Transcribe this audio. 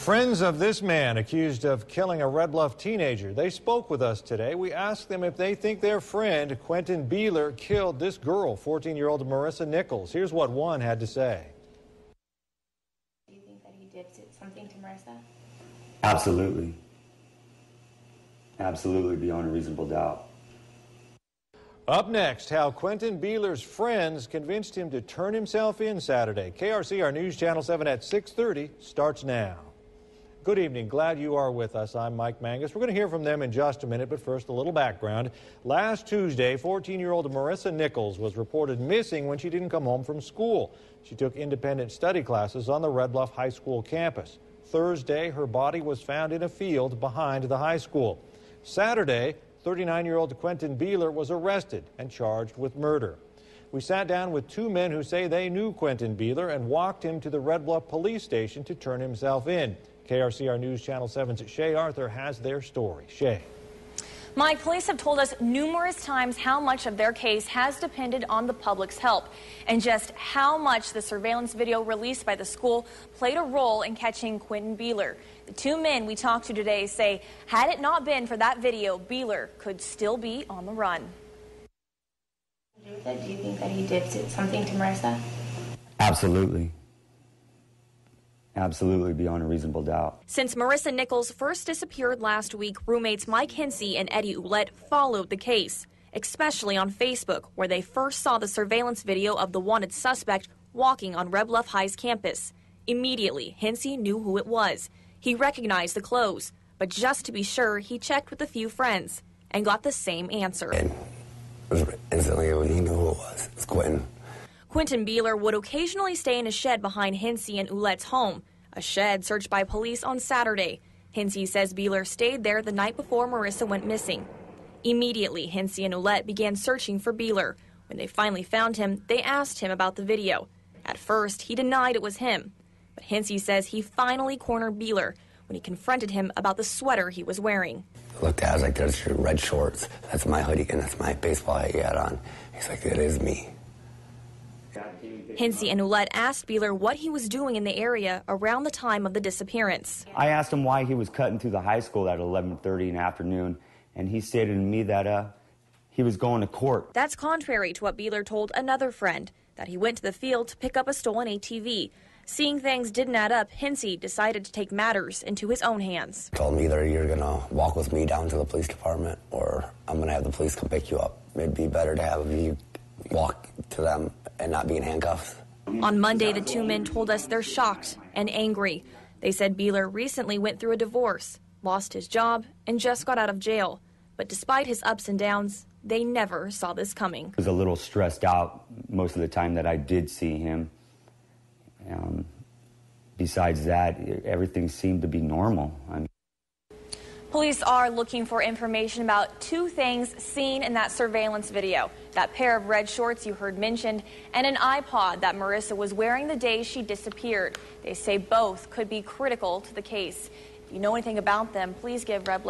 Friends of this man accused of killing a Red Bluff teenager, they spoke with us today. We asked them if they think their friend, Quentin Bealer, killed this girl, 14-year-old Marissa Nichols. Here's what one had to say. Do you think that he did something to Marissa? Absolutely. Absolutely, beyond a reasonable doubt. Up next, how Quentin Bealer's friends convinced him to turn himself in Saturday. KRCR News Channel 7 at 6:30 starts now. Good evening. Glad you are with us. I'm Mike Mangus. We're going to hear from them in just a minute, but first, a little background. Last Tuesday, 14-year-old Marissa Nichols was reported missing when she didn't come home from school. She took independent study classes on the Red Bluff High School campus. Thursday, her body was found in a field behind the high school. Saturday, 39-year-old Quentin Bealer was arrested and charged with murder. We sat down with two men who say they knew Quentin Bealer and walked him to the Red Bluff police station to turn himself in. KRCR News Channel 7's Shay Arthur has their story. Shay. Mike, police have told us numerous times how much of their case has depended on the public's help and just how much the surveillance video released by the school played a role in catching Quentin Bealer. The two men we talked to today say had it not been for that video, Bealer could still be on the run. Do you think that he did something to Marissa? Absolutely. Absolutely, beyond a reasonable doubt. Since Marissa Nichols first disappeared last week, roommates Mike Hinsey and Eddie Ouellette followed the case, especially on Facebook, where they first saw the surveillance video of the wanted suspect walking on Red Bluff High's campus. Immediately, Hinsey knew who it was. He recognized the clothes, but just to be sure, he checked with a few friends and got the same answer. And instantly, he knew who it was. It's Quentin. Quentin Bealer would occasionally stay in a shed behind Hinsey and Ouellette's home, a shed searched by police on Saturday. Hinsey says Bealer stayed there the night before Marissa went missing. Immediately, Hinsey and Ouellette began searching for Bealer. When they finally found him, they asked him about the video. At first, he denied it was him, but Hinsey says he finally cornered Bealer when he confronted him about the sweater he was wearing. I looked at it, I was like, there's your red shorts. That's my hoodie, and that's my baseball hat you had on. He's like, it is me. Hinsey and Ouellette asked Bealer what he was doing in the area around the time of the disappearance. I asked him why he was cutting through the high school at 11:30 in the afternoon, and he stated to me that he was going to court. That's contrary to what Bealer told another friend, that he went to the field to pick up a stolen ATV. Seeing things didn't add up, Hinsey decided to take matters into his own hands. Told me either you're going to walk with me down to the police department or I'm going to have the police come pick you up. It'd be better to have you walk to them and not be in handcuffs. On Monday, the two men told us they're shocked and angry. They said Bealer recently went through a divorce, lost his job, and just got out of jail. But despite his ups and downs, they never saw this coming. I was a little stressed out most of the time that I did see him. Besides that, everything seemed to be normal. Police are looking for information about two things seen in that surveillance video. That pair of red shorts you heard mentioned and an iPod that Marissa was wearing the day she disappeared. They say both could be critical to the case. If you know anything about them, please give Red Bluff